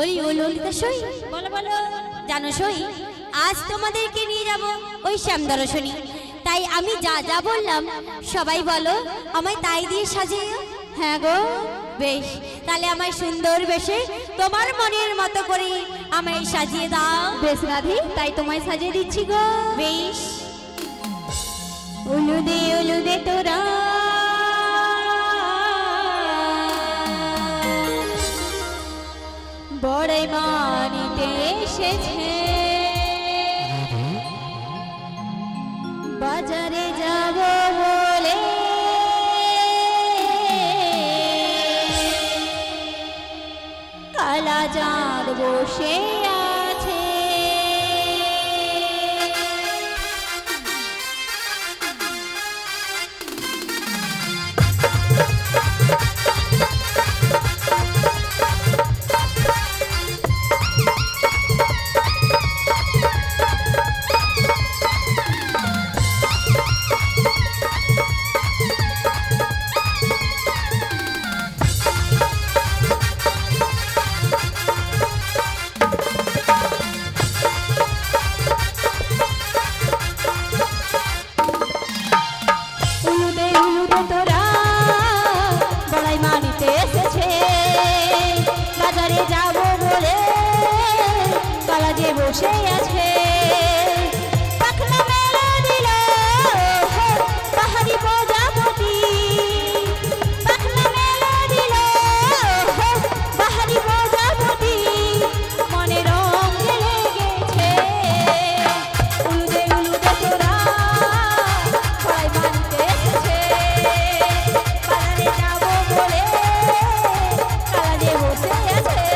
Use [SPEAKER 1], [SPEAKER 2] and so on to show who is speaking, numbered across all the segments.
[SPEAKER 1] বলি ও ললিতা সই, বলো বলো। জানো সই, আজ তোমাদেরকে নিয়ে যাব ওই শ্যাম দর্শনী। তাই আমি যা যা বললাম সবাই বলো আমায় তাই দিয়ে সাজিয়ে। হ্যাঁ গো, বেশ, তাহলে আমায় সুন্দর বেশে তোমার মনের মতো করে আমায় সাজিয়ে দাও। বেশ রাধি, তাই তোমায় সাজিয়ে দিচ্ছি গো। বেশ। উলুদে উলুদে তোরা বড়াই মানিতে এসেছে, বাজারে যাব বলে কালা চাঁদ বসে আছে। বসে আছে পাখনা মেলা দিল পাহাড়ি প্রজাপতি, পাখনা মেলা দিল পাহাড়ি প্রজাপতি, মনে রং লেগেছে। উলুদে উলুদে তোরা সবাই মানতে এসেছে, বাজারে যাব বলে কালা যে বসে আছে।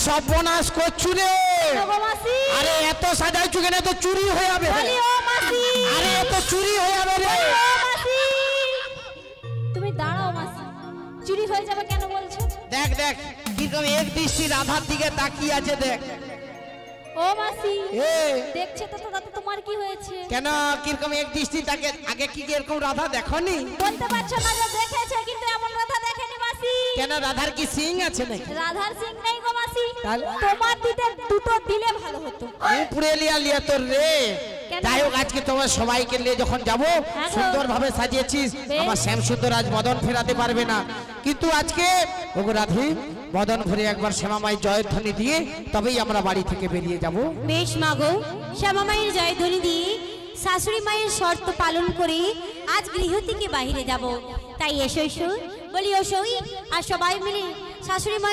[SPEAKER 2] সর্বনাশ করছু রে। আরে এত সাজাইছু কেন? তো চুরি হয়ে যাবে। আরে এত চুরি হয়ে যাবে রে।
[SPEAKER 1] তুমি দাঁড়াও মাসি, চুরি হয়ে যাবে কেন বলছো?
[SPEAKER 2] দেখ দেখ কিরকম এক দৃষ্টি রাধার দিকে তাকিয়ে আছে, দেখ।
[SPEAKER 1] ও মাসি, দেখছে তো দাদা, তোমার কি হয়েছে?
[SPEAKER 2] কেন কিরকম এক দৃষ্টি তাকে? আগে কি এরকম রাধা দেখনি?
[SPEAKER 1] বলতে পারছো না যে দেখেছে, কিন্তু এমন রাধা দেখেনি মাসি।
[SPEAKER 2] কেন রাধার কি সিং আছে নাকি?
[SPEAKER 1] রাধার সিং নেই গো মাসি। তোমার দুটো দিলে ভালো হতো।
[SPEAKER 2] উপরে লিয়া তোর রে। যাই হোক, আজকে তোমার সবাইকে নিয়ে যখন যাব, সুন্দর ভাবে সাজিয়েছিস। আমার শ্যাম সুন্দর আজ মদন ফেরাতে পারবে না, কিন্তু আজকে ওগো রাধি মদন ঘুরে একবার শ্যামামাই জয়ধ্বনি দিয়ে তবেই আমরা বাড়ি থেকে বেরিয়ে যাব।
[SPEAKER 1] বেশ মাগো, শ্যামামাইয়ের জয়ধ্বনি দিয়ে শাশুড়ি মায়ের শর্ত পালন করে আজ গৃহ থেকে বাইরে যাব। তাই এসো এসো বলি, ওসই আর সবাই মিলে শাশুড়ি মায়ের